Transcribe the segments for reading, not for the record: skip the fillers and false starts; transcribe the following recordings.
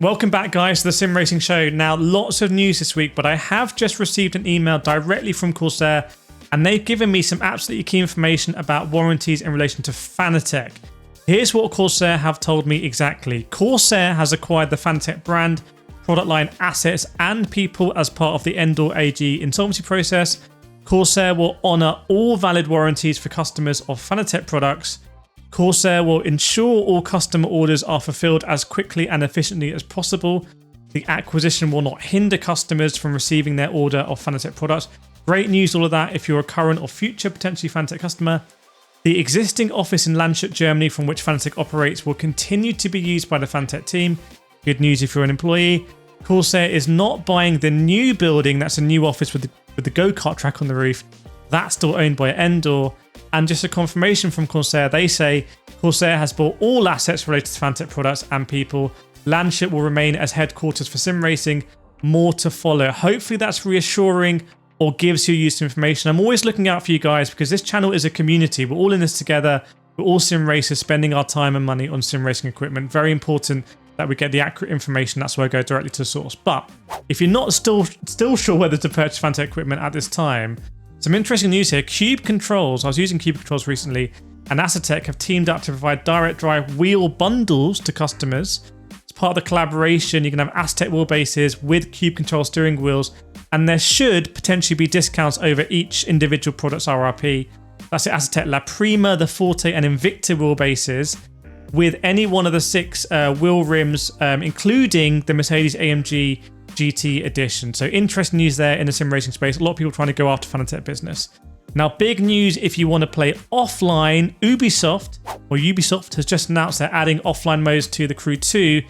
Welcome back, guys, to the Sim Racing Show. Now, lots of news this week, but I have just received an email directly from Corsair, and they've given me some absolutely key information about warranties in relation to Fanatec. Here's what Corsair have told me exactly. Corsair has acquired the Fanatec brand, product line, assets, and people as part of the Endor AG insolvency process. Corsair will honour all valid warranties for customers of Fanatec products. Corsair will ensure all customer orders are fulfilled as quickly and efficiently as possible. The acquisition will not hinder customers from receiving their order of Fanatec products. Great news, all of that, if you're a current or future potentially Fanatec customer. The existing office in Landshut, Germany, from which Fanatec operates, will continue to be used by the Fanatec team. Good news if you're an employee. Corsair is not buying the new building, that's a new office with the go-kart track on the roof. That's still owned by Endor. And just a confirmation from Corsair, they say Corsair has bought all assets related to Fanatec products and people. Landshut will remain as headquarters for sim racing. More to follow. Hopefully that's reassuring or gives you useful information. I'm always looking out for you guys because this channel is a community. We're all in this together. We're all sim racers spending our time and money on sim racing equipment. Very important that we get the accurate information. That's why I go directly to the source. But if you're not still sure whether to purchase Fanatec equipment at this time, some interesting news here. Cube Controls, I was using Cube Controls recently, and Fanatec have teamed up to provide direct drive wheel bundles to customers. As part of the collaboration, you can have Fanatec wheelbases with Cube Control steering wheels, and there should potentially be discounts over each individual product's RRP. That's the Fanatec La Prima, the Forte, and Invicta wheelbases, with any one of the 6 wheel rims, including the Mercedes AMG GT edition. So interesting news there in the sim racing space. A lot of people trying to go after Fanatec business. Now, big news if you want to play offline. Ubisoft has just announced they're adding offline modes to the Crew 2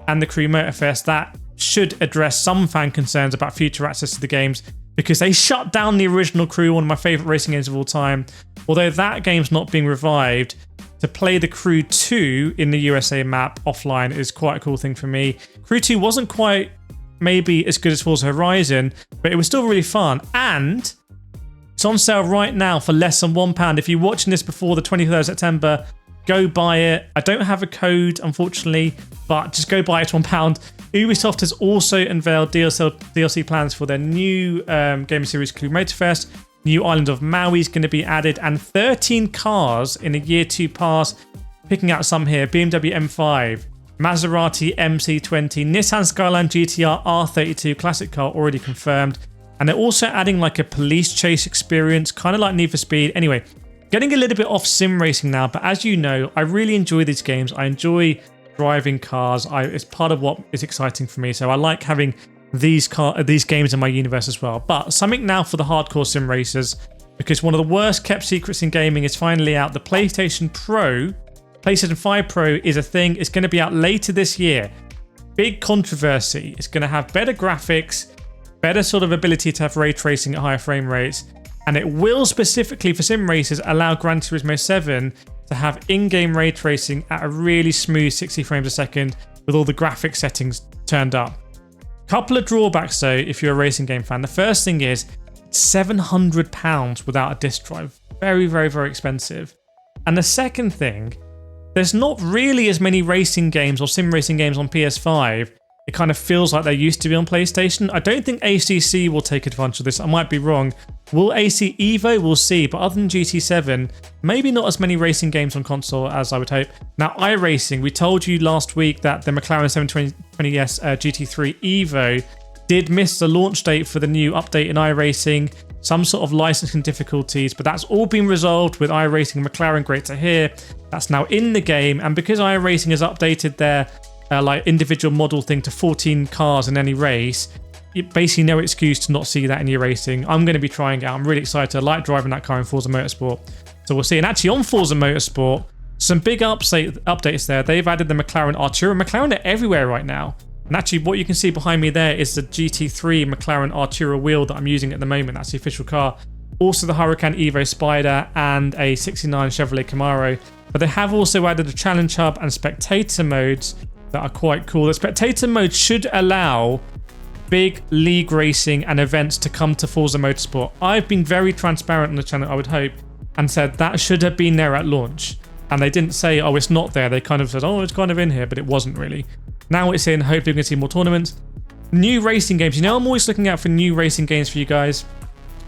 and the Crew Motorfest. That should address some fan concerns about future access to the games because they shut down the original Crew, one of my favourite racing games of all time. Although that game's not being revived, to play the Crew 2 in the USA map offline is quite a cool thing for me. Crew 2 wasn't quite maybe as good as Forza Horizon, but it was still really fun. And it's on sale right now for less than £1. If you're watching this before the 23rd of September, go buy it. I don't have a code, unfortunately, but just go buy it. It's £1. Ubisoft has also unveiled DLC plans for their new gaming series Crew Motorfest. New island of Maui is going to be added, and 13 cars in a year 2 pass. Picking out some here: BMW M5, Maserati MC20, Nissan Skyline GTR R32 classic car already confirmed. And they're also adding like a police chase experience, kind of like Need for Speed. Anyway, getting a little bit off sim racing now, but as you know, I really enjoy these games. I enjoy driving cars. It's part of what is exciting for me. So I like having these games in my universe as well. But something now for the hardcore sim racers, because one of the worst kept secrets in gaming is finally out. The PlayStation 5 Pro is a thing. It's going to be out later this year. Big controversy. It's going to have better graphics, better sort of ability to have ray tracing at higher frame rates, and it will specifically for sim racers allow Gran Turismo 7 to have in-game ray tracing at a really smooth 60 frames a second with all the graphic settings turned up. Couple of drawbacks though if you're a racing game fan. The first thing is £700 without a disc drive. Very, very, very expensive. And the second thing, there's not really as many racing games or sim racing games on PS5. It kind of feels like they used to be on PlayStation. I don't think ACC will take advantage of this. I might be wrong. Will AC Evo? We'll see. But other than GT7, maybe not as many racing games on console as I would hope. Now, iRacing, we told you last week that the McLaren 720S GT3 Evo did miss the launch date for the new update in iRacing. Some sort of licensing difficulties, but that's all been resolved with iRacing McLaren. Great to hear. That's now in the game. And because iRacing has updated their like individual model thing to 14 cars in any race, basically no excuse to not see that in your racing. I'm going to be trying it out. I'm really excited. I like driving that car in Forza Motorsport. So we'll see. And actually on Forza Motorsport, some big updates there. They've added the McLaren Artura. McLaren are everywhere right now. And actually what you can see behind me there is the GT3 McLaren Artura wheel that I'm using at the moment. That's the official car. Also the Huracan Evo Spider and a 69 Chevrolet Camaro. But they have also added a Challenge Hub and Spectator modes that are quite cool. The Spectator mode should allow big league racing and events to come to Forza Motorsport. I've been very transparent on the channel, I would hope, and said that should have been there at launch. And they didn't say, oh, it's not there. They kind of said, oh, it's kind of in here, but it wasn't really. Now it's in, hopefully we're going to see more tournaments. New racing games. You know, I'm always looking out for new racing games for you guys.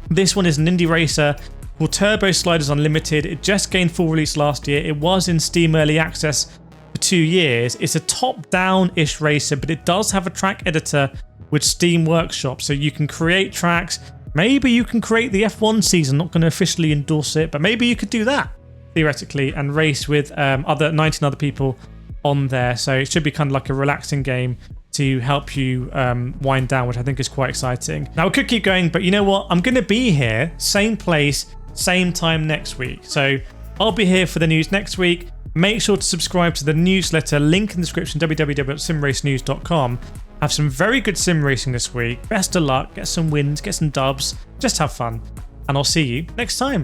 This one is an indie racer called Turbo Sliders Unlimited. It just gained full release last year. It was in Steam Early Access for 2 years. It's a top-down-ish racer, but it does have a track editor with Steam Workshop, so you can create tracks. Maybe you can create the F1 season. Not going to officially endorse it, but maybe you could do that theoretically and race with 19 other people on there. So it should be kind of like a relaxing game to help you wind down, which I think is quite exciting. Now, we could keep going, but you know what? I'm going to be here, same place, same time next week. So I'll be here for the news next week. Make sure to subscribe to the newsletter, link in the description, www.simracenews.com. Have some very good sim racing this week. Best of luck, get some wins, get some dubs, just have fun. And I'll see you next time.